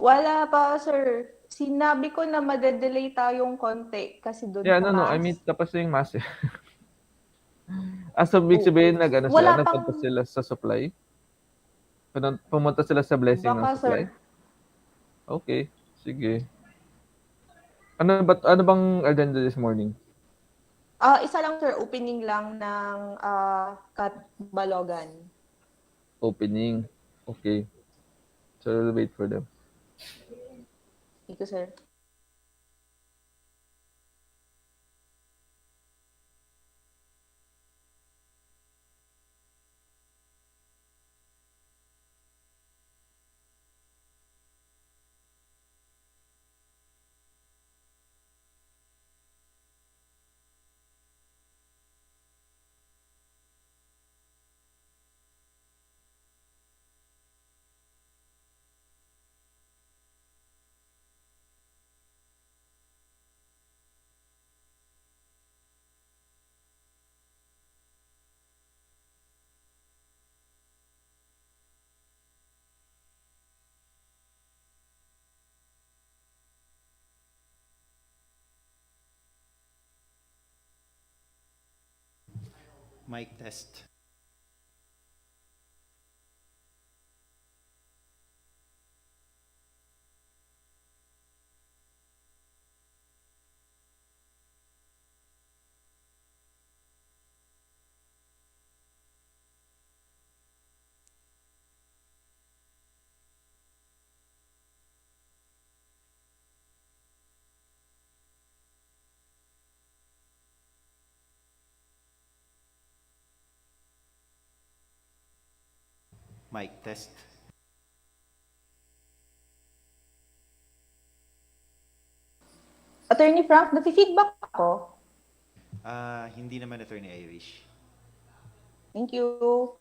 Wala pa, sir. Sinabi ko na made-delay tayong konti kasi doon Yeah, sa no, I mass. mean, tapos na yung mass eh. As of week Oo. sabihin, nag-ano sila, Wala pang, nagpunta sila sa supply. Pumunta sila sa blessing ng baka, supply. sir. Okay, sige. Ano bang agenda this morning? Isa lang, sir. Opening lang ng Catbalogan. Opening. Okay. So we'll wait for them. Thank you, sir. Mic test. Mic test. Attorney Frank, nafi-feedback ako. Hindi naman, Attorney Irish. Thank you.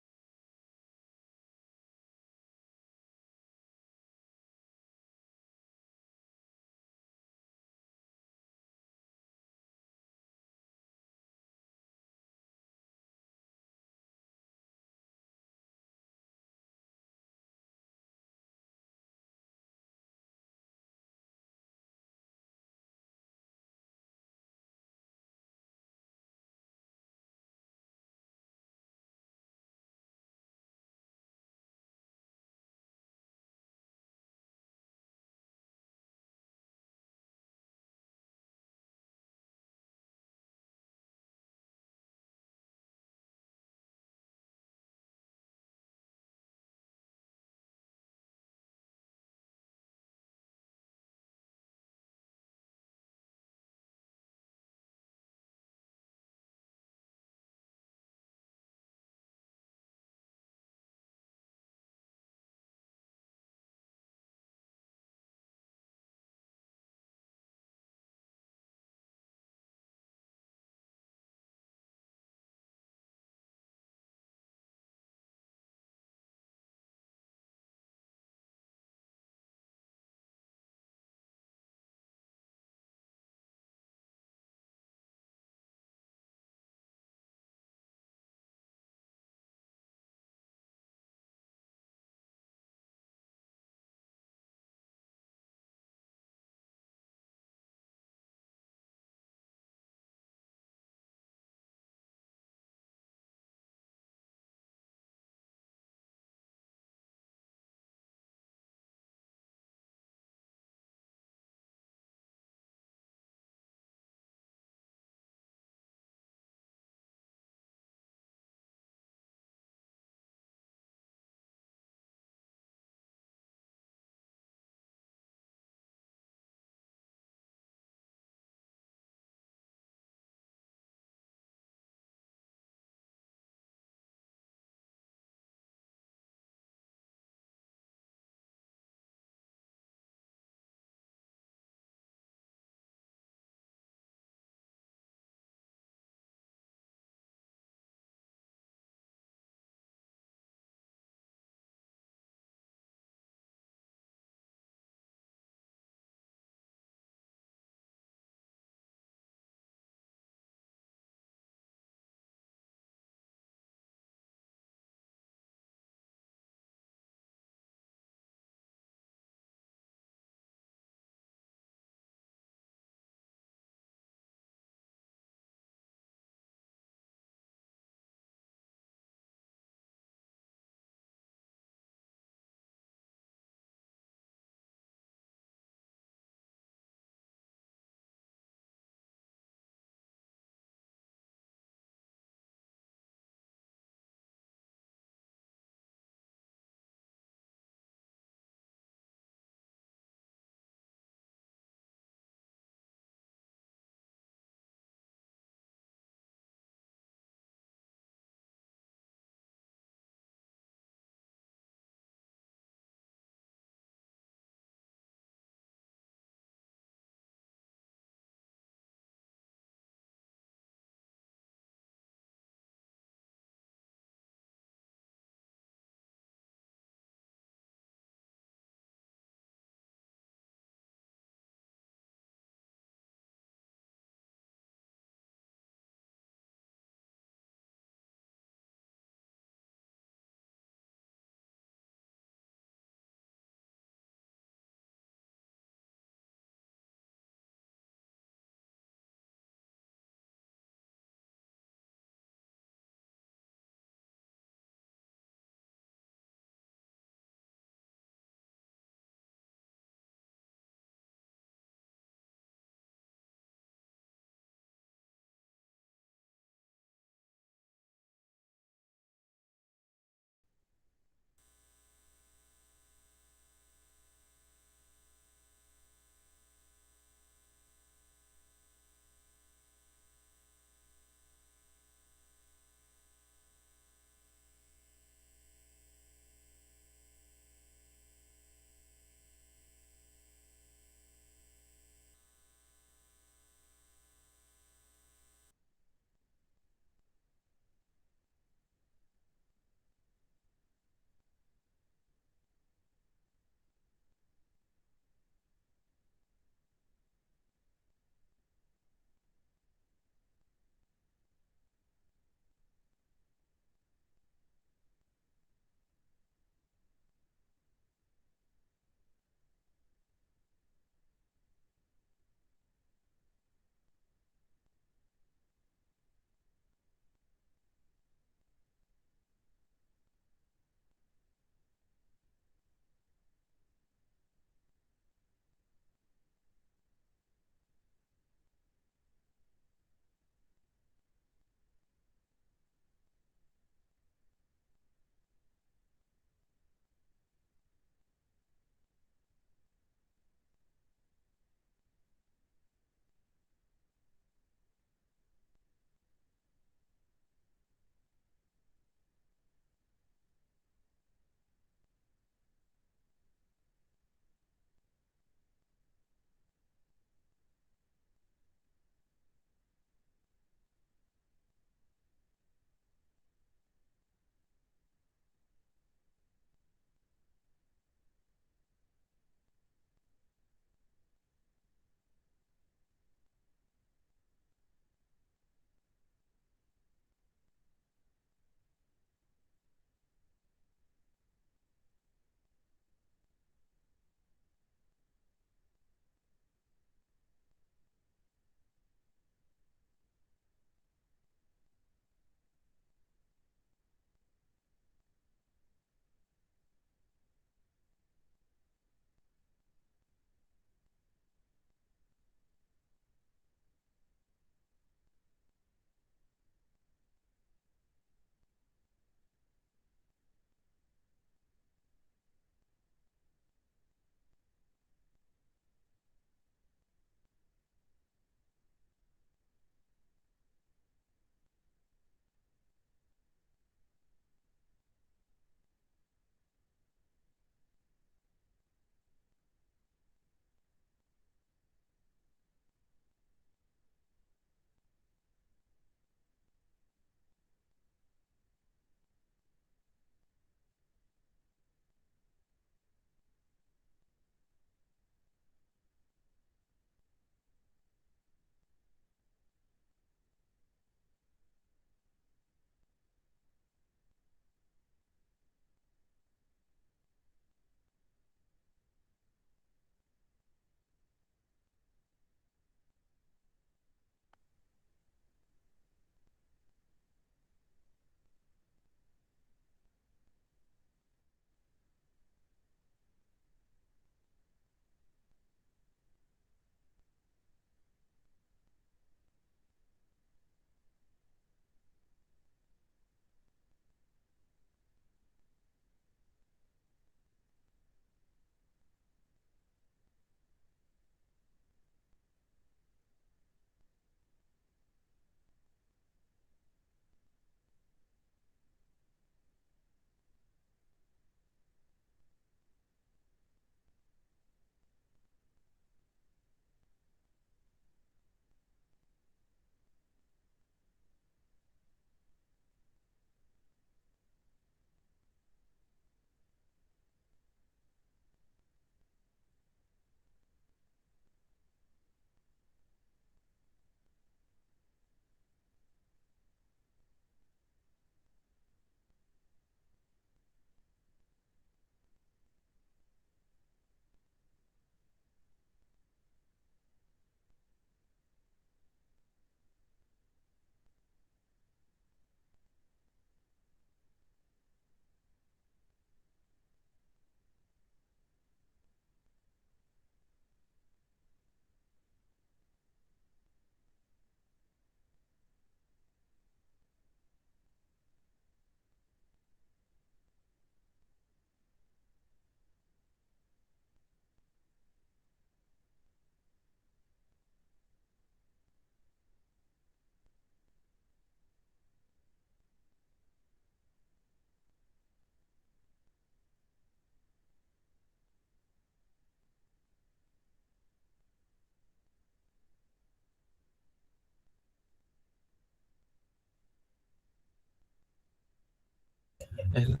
Ayun.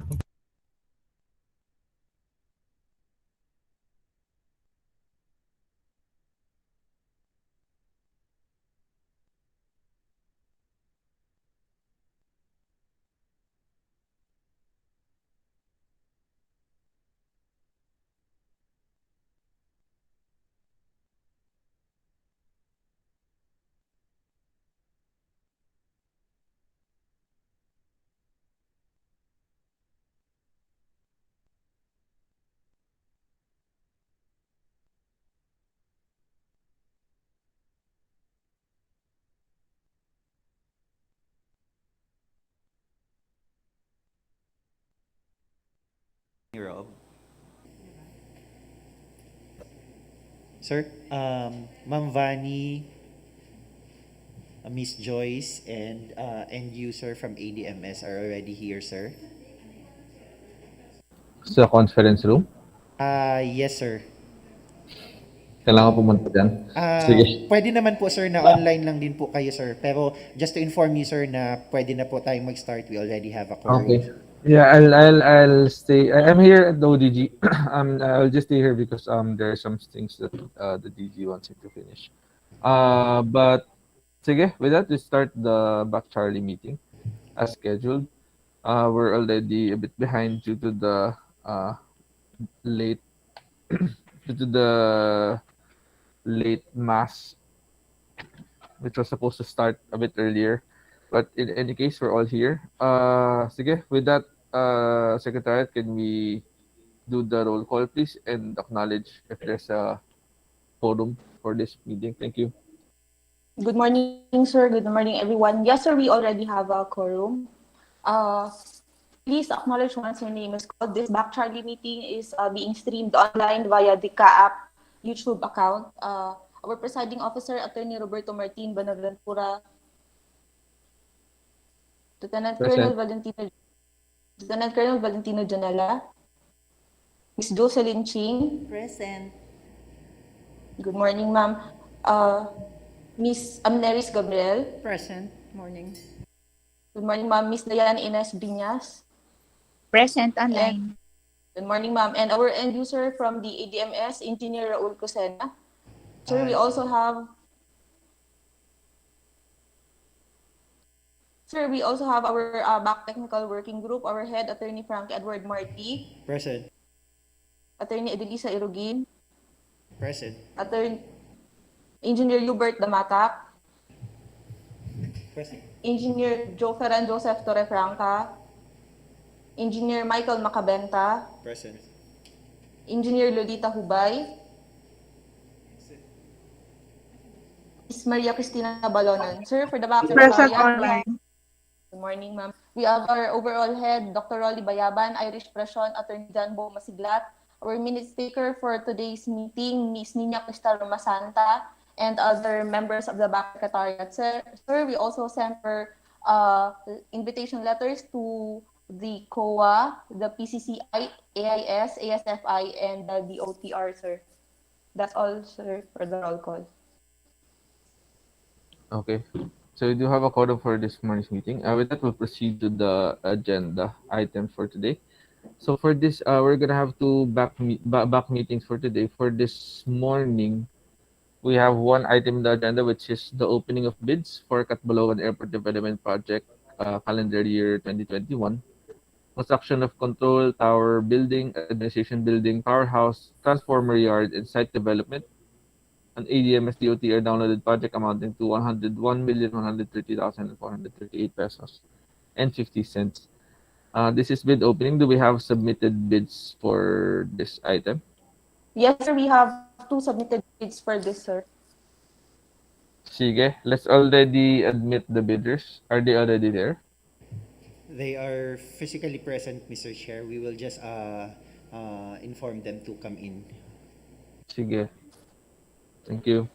Rob. Sir, Ma'am Vani, Miss Joyce, and end user from ADMS are already here, sir. Sa conference room. Yes, sir. Kailangan pumunta dyan. Sige. Pwede naman po, sir, na online lang din po kayo, sir. Pero just to inform you, sir, na pwede na po tayong mag-start. We already have a quorum. Okay. Yeah, I'll stay. I'm here at the ODG. I'll just stay here because there are some things that the DG wants me to finish. But sige, with that we start the Back Charlie meeting as scheduled. We're already a bit behind due to the late due to the late mass, which was supposed to start a bit earlier. But in any case, we're all here. Sige, with that, Secretariat, can we do the roll call, please, and acknowledge if there's a forum for this meeting? Thank you. Good morning, sir. Good morning, everyone. Yes, sir, we already have a quorum. Please acknowledge once your name is called. This Back Charlie meeting is being streamed online via the CAAP YouTube account. Our presiding officer, Attorney Roberto Martin Banaventura, Lieutenant Present. Colonel Valentino, Lieutenant Colonel Valentino Janela, Miss Jocelyn Ching. Present. Good morning, ma'am. Miss Amneris Gabriel. Present. Morning. Good morning, ma'am. Miss Dayan Ines Biñas. Present online. Good morning, ma'am. And our end user from the ADMS, Engineer Raul Cosena. Sir, we also have our back technical working group, our head, Attorney Frank Edward Marty, Present. Attorney Edelisa Irugin, Present. Attorney Engineer Hubert Damatak, Present. Engineer Joferan Joseph Torrefranca, Engineer Michael Macabenta, Present. Engineer Lolita Hubay, Miss Maria Cristina Balonon. Sir, for the back Present secretariat, online. good morning, ma'am. We have our overall head, Dr. Rolly Bayaban, Irish Pression, Attorney Janbo Masiglat, our minute taker for today's meeting, Miss Nina Cristal Romasanta, and other members of the back secretariat. Sir, we also sent our invitation letters to the COA, the PCCI, AIS, ASFI, and the DOTR, sir. That's all, sir, for the roll call. Okay. So we do have a quorum for this morning's meeting. With that, we'll proceed to the agenda items for today. So for this, we're gonna have two back meetings for today. For this morning, we have one item in the agenda, which is the opening of bids for Catbalogan Airport Development Project, calendar year 2021. Construction of control tower building, administration building, powerhouse, transformer yard, and site development. An ADMS DOTR downloaded project amounting to 101,130,438 pesos and 50 cents. This is bid opening. Do we have submitted bids for this item? Yes, sir, we have two submitted bids for this, sir. Sige, let's already admit the bidders. Are they already there? They are physically present, Mr. Chair. We will just inform them to come in. Sige. Thank you.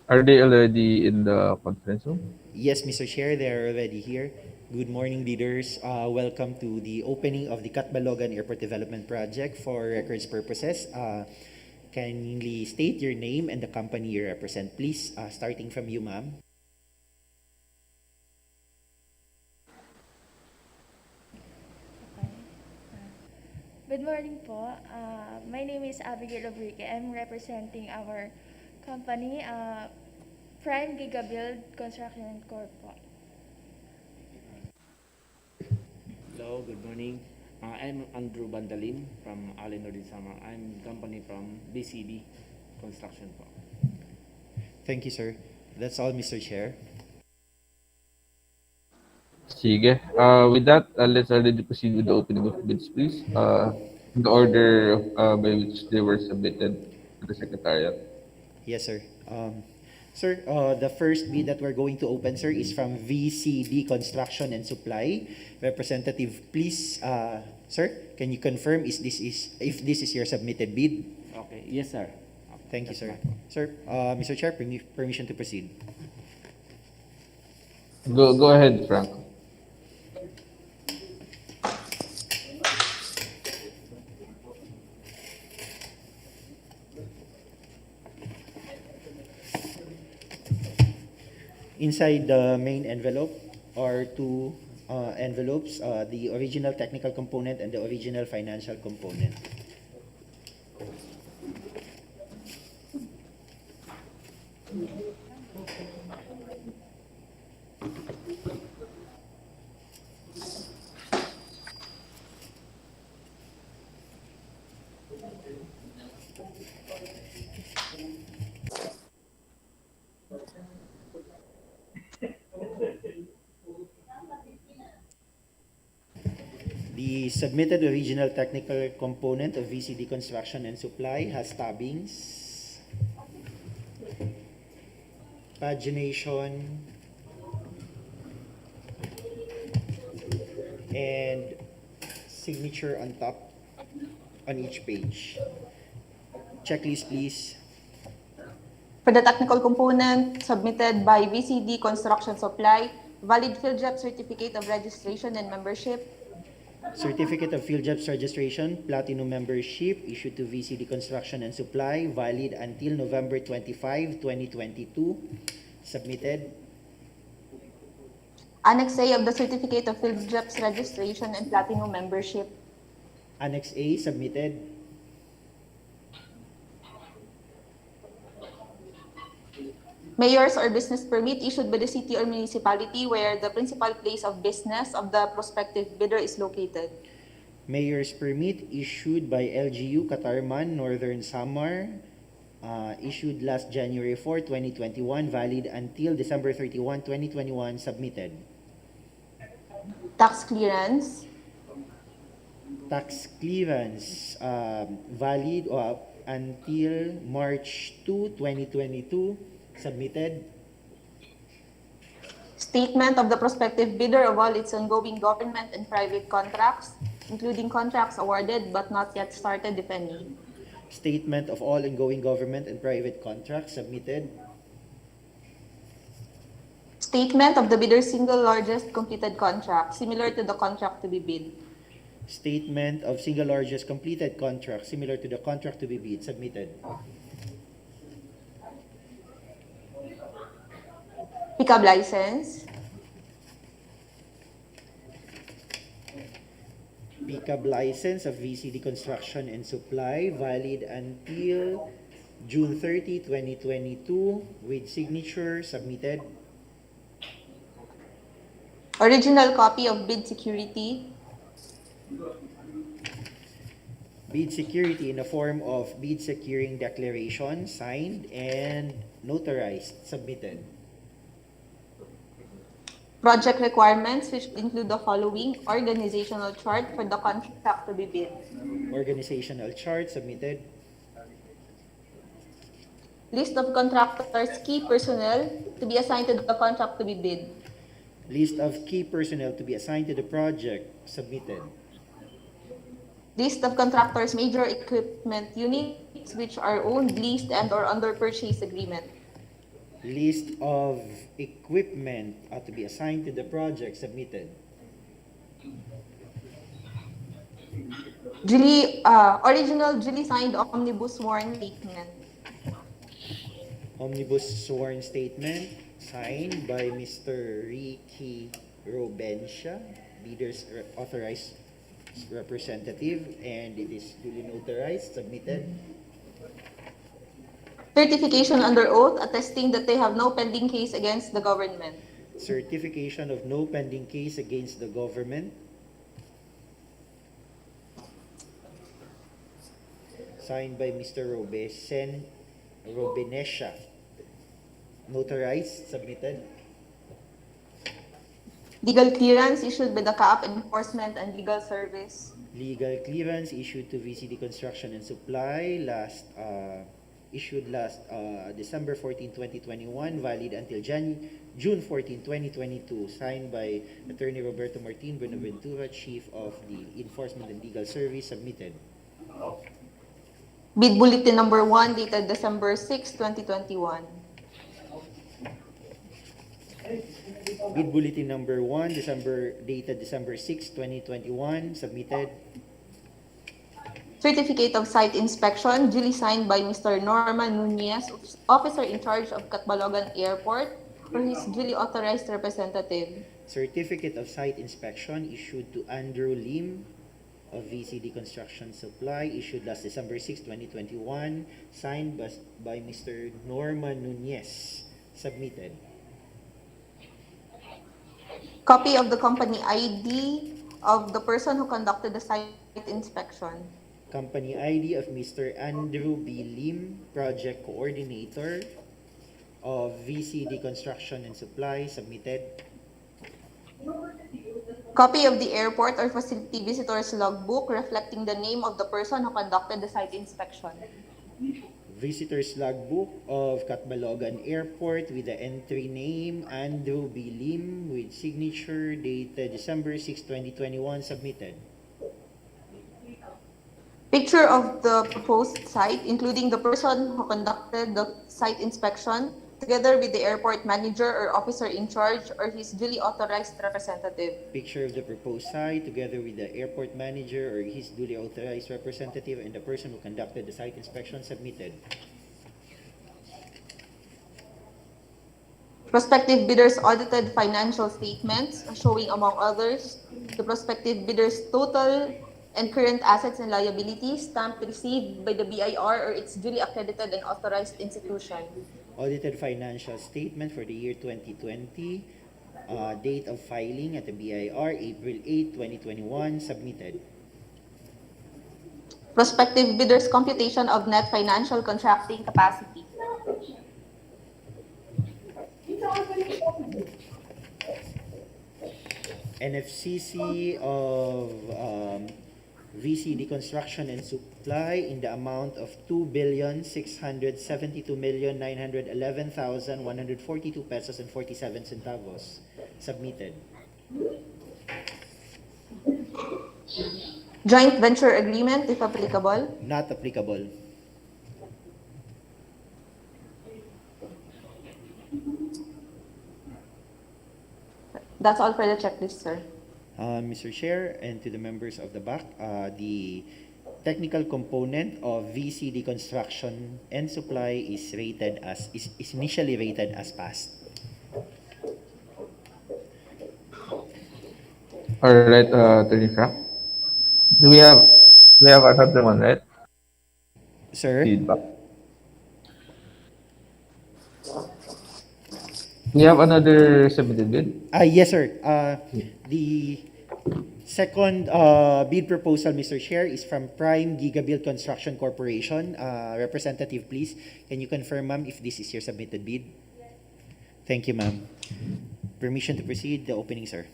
Are they already in the conference room? Yes, Mr. Chair, they are already here. Good morning, leaders. Welcome to the opening of the Catbalogan Airport Development Project. For records purposes, kindly state your name and the company you represent, please. Starting from you, ma'am. Okay. Good morning po. My name is Abigail Obrique. I'm representing our company, Prime Gigabuild Construction Corp. po. Hello, good morning. I'm Andrew Bandalin from Allen Sama. I'm company from BCB Construction po. Thank you, sir. That's all, Mr. Chair. Sige. With that, let's already proceed with the opening of bids, please. In the order by which they were submitted to the Secretariat. Yes, sir. Sir, the first bid that we're going to open, sir, is from VCD Construction and Supply. Representative, please, sir, can you confirm if this is your submitted bid? Okay, yes sir. Okay, Thank you, that's sir. fine po. Sir, Mr. Chair, permission to proceed. Go ahead, Frank. Inside the main envelope are two envelopes, the original technical component and the original financial component. The submitted original technical component of VCD Construction and Supply has tabbings, pagination, and signature on top on each page. Checklist, please. For the technical component submitted by VCD Construction Supply, valid PhilJEP certificate of registration and membership, Certificate of Field Jobs Registration, Platinum Membership, issued to VCD Construction and Supply, valid until November 25, 2022. Submitted. Annex A of the certificate of PhilJEP's registration and platinum membership, Annex A, submitted. mayor's or business permit issued by the city or municipality where the principal place of business of the prospective bidder is located. Mayor's permit issued by LGU Katarman, Northern Samar, issued last January 4, 2021, valid until December 31, 2021, submitted. Tax clearance, Tax clearance, valid until March 2, 2022, submitted. statement of the prospective bidder of all its ongoing government and private contracts, including contracts awarded but not yet started, if any. Statement of all ongoing government and private contracts, submitted. Statement of the bidder's single largest completed contract, similar to the contract to be bid. Statement of single largest completed contract, similar to the contract to be bid, submitted. Pickup license, Pickup license of VCD Construction and Supply, valid until June 30, 2022, with signature, submitted. original copy of bid security, Bid security in the form of bid securing declaration, signed and notarized, submitted. project requirements, which include the following: organizational chart for the contract to be bid, Organizational chart, submitted. list of contractors' key personnel to be assigned to the contract to be bid, List of key personnel to be assigned to the project, submitted. list of contractors' major equipment units which are owned, leased, and or under purchase agreement, List of equipment to be assigned to the project submitted. Original duly signed omnibus sworn statement. Omnibus sworn statement signed by Mr. Ricky Robensha, bidder's authorized representative, and it is duly notarized, submitted. Certification under oath attesting that they have no pending case against the government. Certification of no pending case against the government, signed by Mr. Robenesha, notarized, submitted. Legal clearance issued by the CAAP Enforcement and Legal Service. Legal clearance issued to VCD Construction and Supply issued last December 14, 2021, valid until June 14, 2022, signed by Attorney Roberto Martin Buenaventura, Chief of the Enforcement and Legal Service, submitted. Bid Bulletin Number 1 dated December 6, 2021. Bid Bulletin Number 1, dated December 6, 2021, submitted. Certificate of Site Inspection duly signed by Mr. Norman Nunez, Officer in charge of Catbalogan Airport, or his duly authorized representative. Certificate of Site Inspection issued to Andrew Lim of VCD Construction Supply, issued last December 6, 2021, signed by Mr. Norman Nunez, submitted. Copy of the company ID of the person who conducted the site inspection. Company ID of Mr. Andrew B. Lim, Project Coordinator of VCD Construction and Supply, submitted. Copy of the airport or facility visitor's logbook reflecting the name of the person who conducted the site inspection. Visitor's logbook of Catbalogan Airport with the entry name Andrew B. Lim with signature dated December 6, 2021, submitted. Picture of the proposed site, including the person who conducted the site inspection, together with the airport manager or officer in charge or his duly authorized representative. Picture of the proposed site together with the airport manager or his duly authorized representative and the person who conducted the site inspection, submitted. Prospective bidders' audited financial statements showing, among others, the prospective bidders' total and current assets and liabilities, stamp received by the BIR or its duly accredited and authorized institution. Audited financial statement for the year 2020, date of filing at the BIR, April 8, 2021, submitted. Prospective bidders' computation of net financial contracting capacity. NFCC of VCD Construction and Supply in the amount of 2,672,911,142 pesos and 47 centavos, submitted. Joint venture agreement, if applicable. Not applicable. That's all for the checklist, sir. Mr. Chair, and to the members of the BAC, the technical component of VCD Construction and Supply is initially rated as passed. All right, Attorney Frank. Do we have another one, right? Sir? Feedback. We have another submitted bid. Yes, sir. The second bid proposal, Mr. Chair, is from Prime Gigabuild Construction Corporation. Representative, please, can you confirm, ma'am, if this is your submitted bid? Yes. Thank you, ma'am. Permission to proceed. The opening, sir.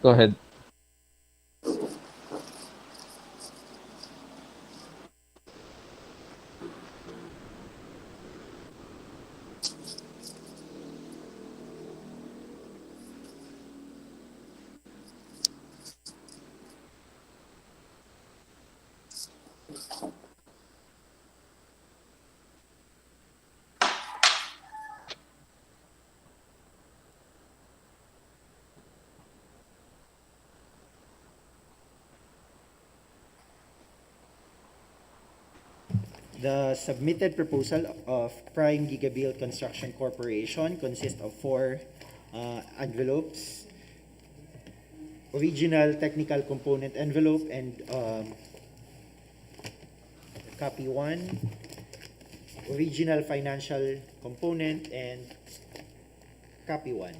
Go ahead. The submitted proposal of Prime Gigabuild Construction Corporation consists of 4 envelopes. Original technical component envelope and copy 1, original financial component and copy 1.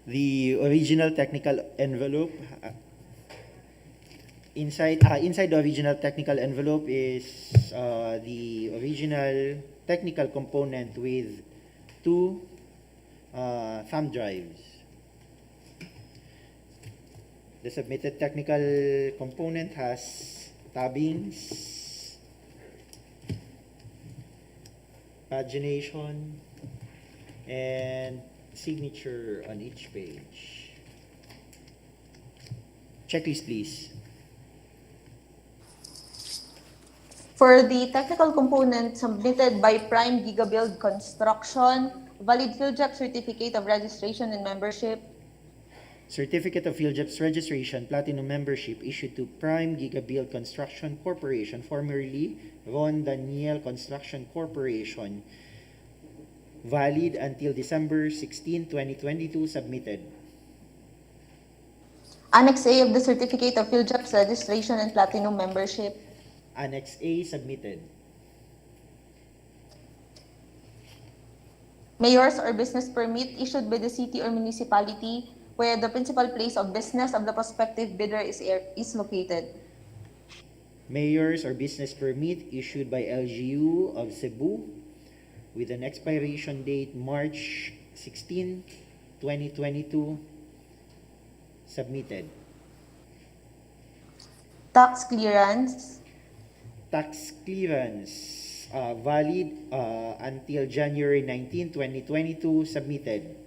The original technical envelope, inside the original technical envelope is the original technical component with 2 thumb drives. The submitted technical component has tabbings, pagination, and signature on each page. Checklist, please. For the technical component submitted by Prime Gigabuild Construction, valid PhilJAC certificate of registration and membership, Certificate of PhilJAC's registration, platinum membership issued to Prime Gigabuild Construction Corporation, formerly Ron Daniel Construction Corporation, valid until December 16, 2022, submitted. Annex A of the certificate of PhilJAC's registration and platinum membership, Annex A, submitted. mayor's or business permit issued by the city or municipality where the principal place of business of the prospective bidder is located. Mayor's or business permit issued by LGU of Cebu with an expiration date March 16, 2022, submitted. Tax clearance, Tax clearance, valid until January 19, 2022, submitted.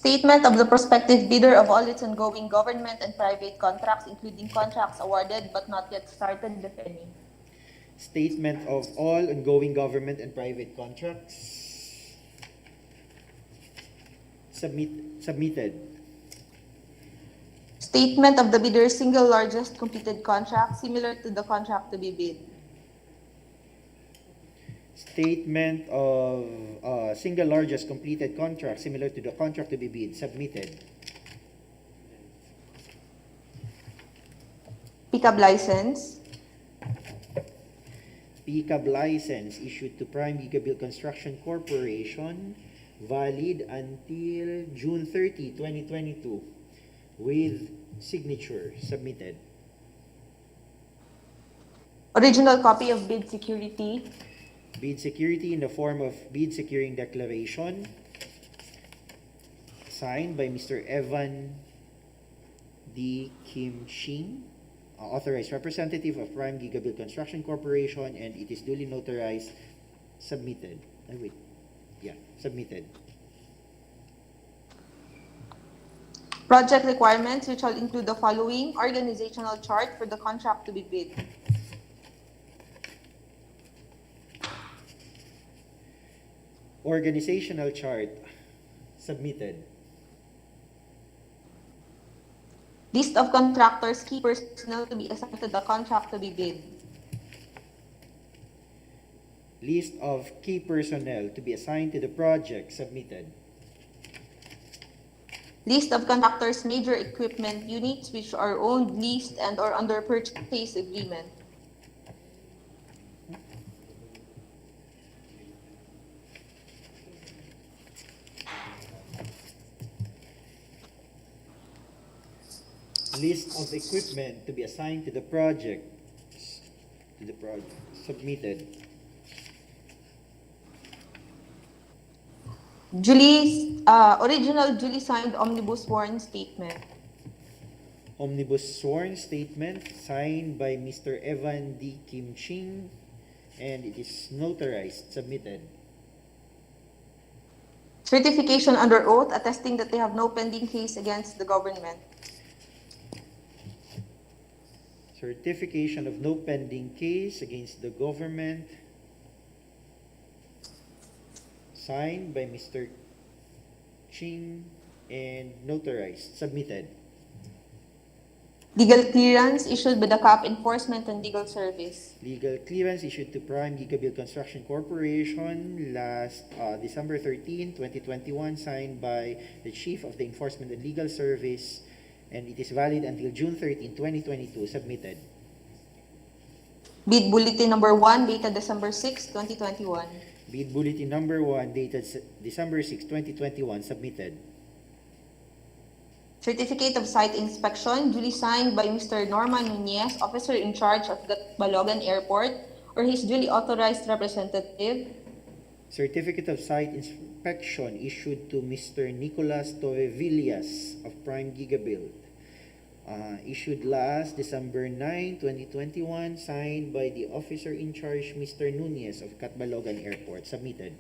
statement of the prospective bidder of all its ongoing government and private contracts, including contracts awarded but not yet started, if any. Statement of all ongoing government and private contracts, submitted. Statement of the bidder's single largest completed contract similar to the contract to be bid. Statement of single largest completed contract similar to the contract to be bid, submitted. PCAB license, PCAB license issued to Prime Gigabuild Construction Corporation, valid until June 30, 2022, with signature, submitted. original copy of bid security, Bid security in the form of bid securing declaration, signed by Mr. Evan D. Kim Shing, authorized representative of Prime Gigabuild Construction Corporation, and it is duly notarized, submitted. Submitted. project requirements, which shall include the following: organizational chart for the contract to be bid, Organizational chart, submitted. list of contractors, key personnel to be assigned to the contract to be bid, List of key personnel to be assigned to the project, submitted. list of contractors' major equipment units which are owned, leased, and or under purchase agreement, List of equipment to be assigned to the project. Submitted. Original duly signed omnibus sworn statement. Omnibus sworn statement signed by Mr. Evan D. Kim Ching, and it is notarized. Submitted. Certification under oath attesting that they have no pending case against the government. Certification of no pending case against the government, signed by Mr. Ching and notarized. Submitted. Legal clearance issued by the CAAP Enforcement and Legal Service. Legal clearance issued to Prime Gigabuild Construction Corporation last December 13, 2021, signed by the Chief of the Enforcement and Legal Service, and it is valid until June 13, 2022. Submitted. Bid Bulletin Number 1 dated December 6, 2021. Bid Bulletin Number 1 dated December 6, 2021. Submitted. Certificate of Site Inspection duly signed by Mr. Norman Nunez, Officer in Charge of Catbalogan Airport, or his duly authorized representative. Certificate of Site Inspection issued to Mr. Nicolas Torrevillas of Prime Gigabuild. Issued last December 9, 2021, signed by the Officer in Charge, Mr. Nunez of Catbalogan Airport. Submitted.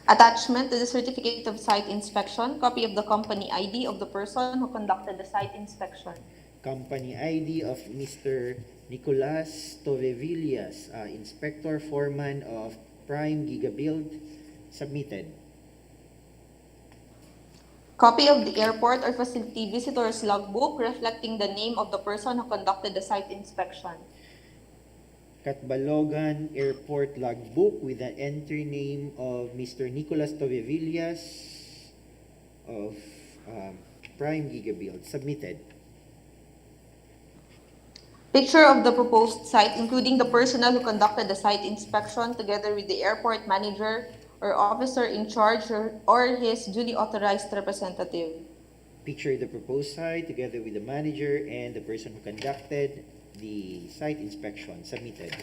Attachment to the Certificate of Site Inspection, copy of the company ID of the person who conducted the site inspection. Company ID of Mr. Nicolas Torrevillas, Inspector Foreman of Prime Gigabuild. Submitted. Copy of the airport or facility visitor's logbook reflecting the name of the person who conducted the site inspection. Catbalogan Airport logbook with the entry name of Mr. Nicolas Torrevillas of Prime Gigabuild. Submitted. Picture of the proposed site, including the personnel who conducted the site inspection, together with the airport manager or officer in charge or his duly authorized representative. Picture the proposed site together with the manager and the person who conducted the site inspection. Submitted.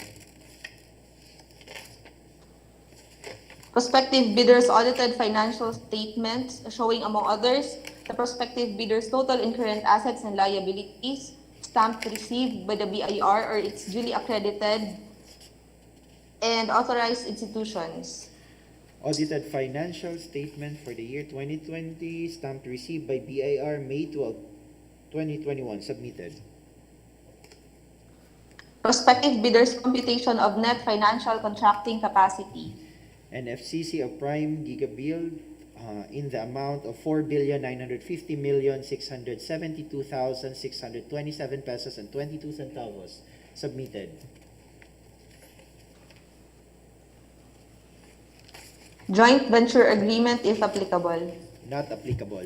Prospective bidders' audited financial statements showing, among others, the prospective bidders' total incurrent assets and liabilities, stamped received by the BIR or its duly accredited and authorized institutions. Audited financial statement for the year 2020, stamped received by BIR May 12, 2021. Submitted. Prospective bidders' computation of net financial contracting capacity. NFCC of Prime Gigabuild in the amount of 4,950,672,627 pesos and 22 centavos. Submitted. Joint venture agreement if applicable. Not applicable.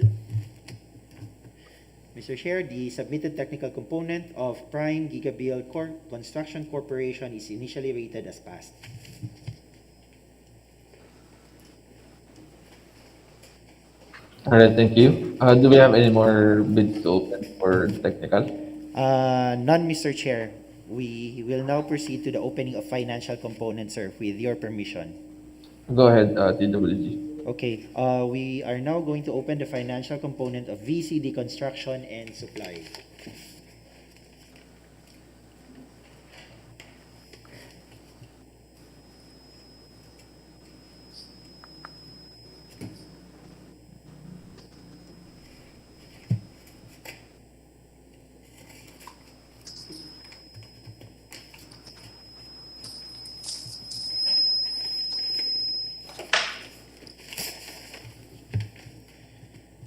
Mr. Chair, the submitted technical component of Prime Gigabuild Construction Corporation is initially rated as passed. All right, thank you. Do we have any more bids to open for technical? None, Mr. Chair. We will now proceed to the opening of financial components, sir, with your permission. Go ahead, TWG. Okay, we are now going to open the financial component of VCD Construction and Supply.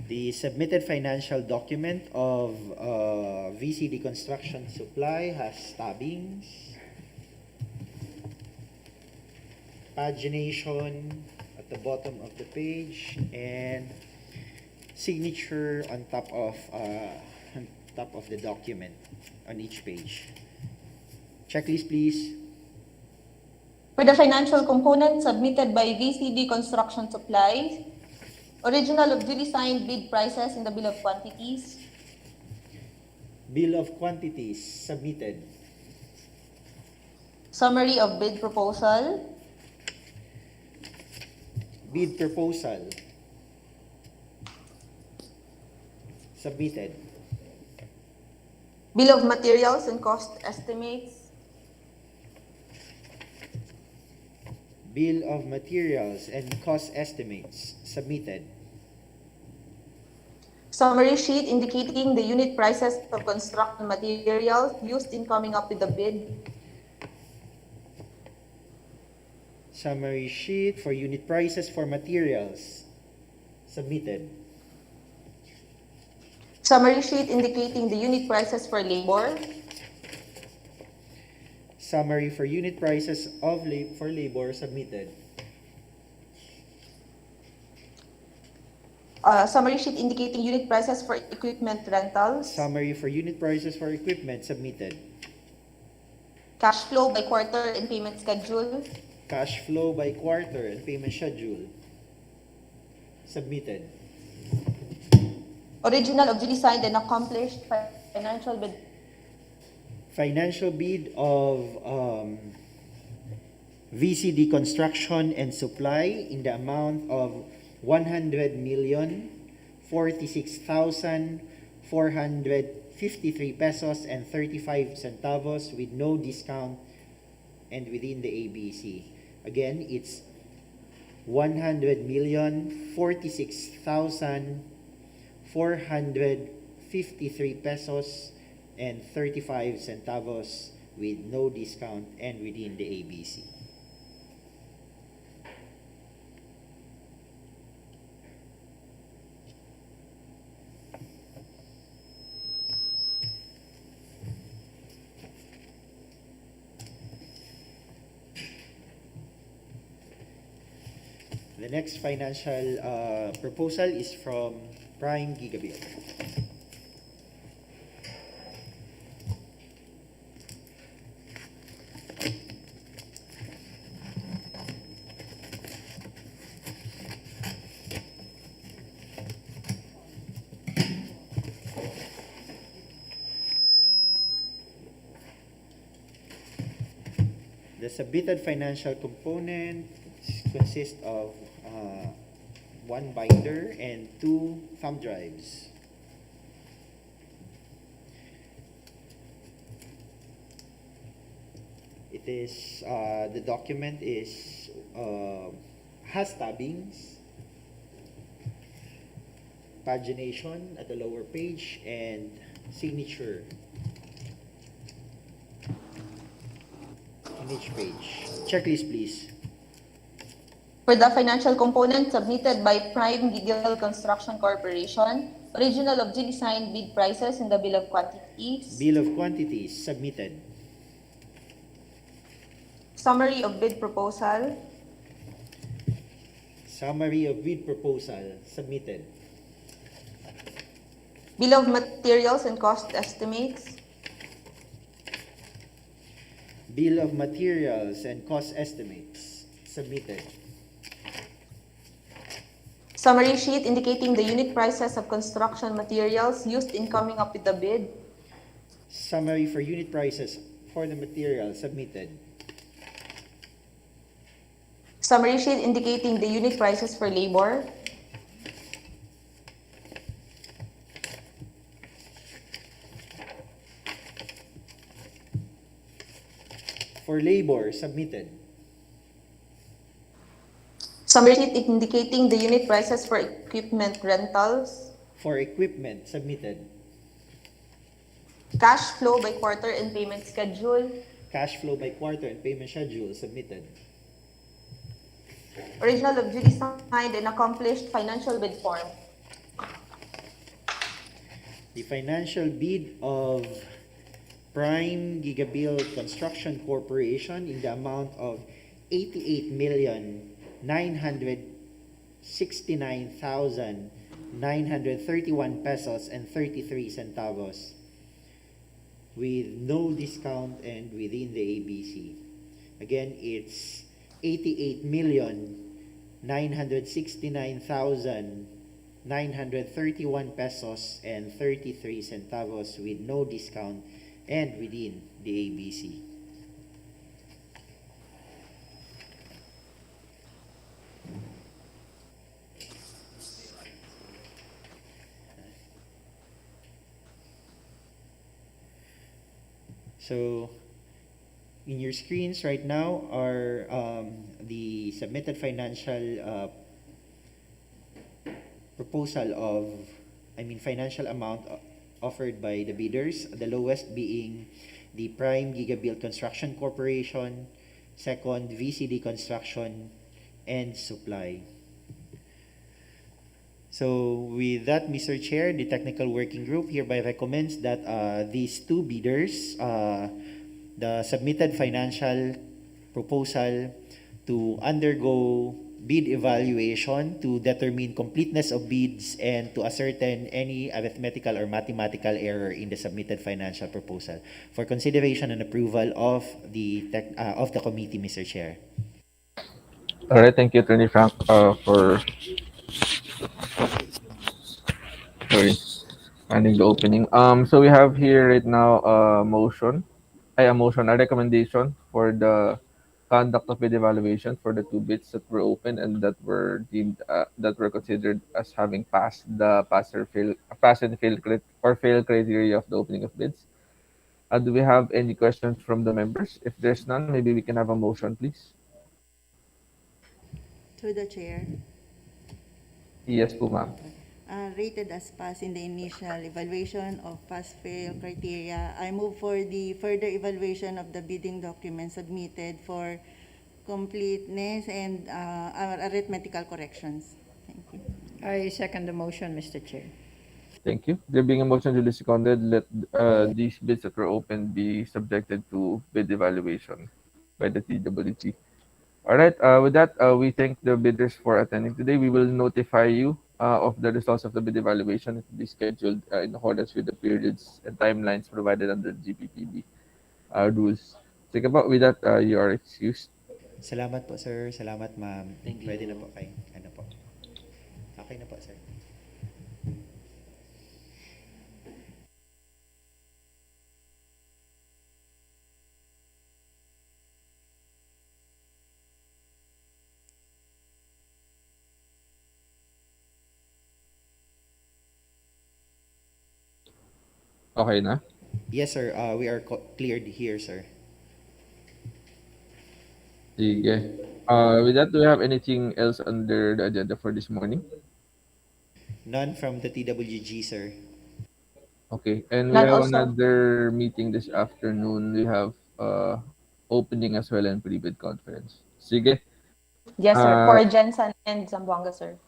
The submitted financial document of VCD Construction Supply has stabbings, pagination at the bottom of the page, and signature on top of the document on each page. Checklist, please. For the financial component submitted by VCD Construction Supply, original of duly signed bid prices in the bill of quantities, Bill of quantities submitted. Summary of bid proposal. Bid proposal submitted. Bill of materials and cost estimates. Bill of materials and cost estimates submitted. Summary sheet indicating the unit prices of construction materials used in coming up with the bid. Summary sheet for unit prices for materials submitted. Summary sheet indicating the unit prices for labor. Summary for unit prices of for labor submitted. Summary sheet indicating unit prices for equipment rentals. Summary for unit prices for equipment submitted. Cash flow by quarter and payment schedule. Cash flow by quarter and payment schedule submitted. Original of duly signed and accomplished financial bid. Financial bid of VCD construction and supply in the amount of 100,046,453 pesos and 35 centavos with no discount and within the ABC. Again, it's 100,046,453 pesos and 35 centavos with no discount and within the ABC. The next financial proposal is from Prime Gigabill. The submitted financial component consists of one binder and 2 thumb drives. It is the document is has tabbings, pagination at the lower page, and signature on each page. Checklist, please. For the financial component submitted by Prime Gigabill Construction Corporation, original of duly signed bid prices in the bill of quantities. Bill of quantities submitted. Summary of bid proposal. Summary of bid proposal submitted. Bill of materials and cost estimates. Bill of materials and cost estimates submitted. Summary sheet indicating the unit prices of construction materials used in coming up with the bid. Summary for unit prices for the material submitted. Summary sheet indicating the unit prices for labor. For labor submitted. Summary sheet indicating the unit prices for equipment rentals. For equipment submitted. Cash flow by quarter and payment schedule. Cash flow by quarter and payment schedule submitted. Original of duly signed and accomplished financial bid form. The financial bid of Prime Gigabill Construction Corporation in the amount of 88,969,931 pesos and 33 centavos with no discount and within the ABC. Again, it's 88,969,931 931 pesos and 33 centavos with no discount and within the ABC. So in your screens right now are the submitted financial proposal of, financial amount offered by the bidders. The lowest being the Prime Gigabuild Construction Corporation, second VCD Construction and Supply. So with that, Mr. Chair, the technical working group hereby recommends that these two bidders, the submitted financial proposal to undergo bid evaluation to determine completeness of bids and to ascertain any arithmetical or mathematical error in the submitted financial proposal for consideration and approval of the committee, Mr. Chair. All right, thank you, Attorney Frank, for sorry, finding the opening. So we have here right now a recommendation for the conduct of bid evaluation for the two bids that were open and that were deemed that were considered as having passed the pass and fail or fail criteria of the opening of bids. Do we have any questions from the members? If there's none, maybe we can have a motion, please. To the chair, Yes, po, ma'am. rated as pass in the initial evaluation of pass-fail criteria, I move for the further evaluation of the bidding documents submitted for completeness and arithmetical corrections. Thank you. I second the motion, Mr. Chair. Thank you. There being a motion duly seconded, let these bids that were open be subjected to bid evaluation by the TWG. All right. With that, we thank the bidders for attending today. We will notify you of the results of the bid evaluation. It will be scheduled in accordance with the periods and timelines provided under the GPPB rules. Sige po, with that, you are excused. Salamat po, sir. Salamat, ma'am. Thank you. Pwede na po kayo. Ano po? Okay na po, sir. Okay na? Yes, sir. We are cleared here, sir. Sige. With that, do we have anything else under the agenda for this morning? None from the TWG, sir. Okay. And we None have also. another meeting this afternoon. We have opening as well and pre-bid conference. Sige. Yes, sir. Uh, For Jensen and Zamboanga, sir.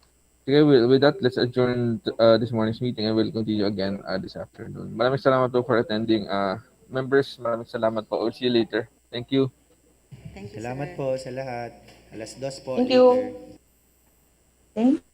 Okay, with that, let's adjourn this morning's meeting and we'll continue again this afternoon. Maraming salamat po for attending. Members, maraming salamat po. We'll see you later. Thank you. Thank you, Salamat sir. po sa lahat. 2:00 po Thank you. later. Thank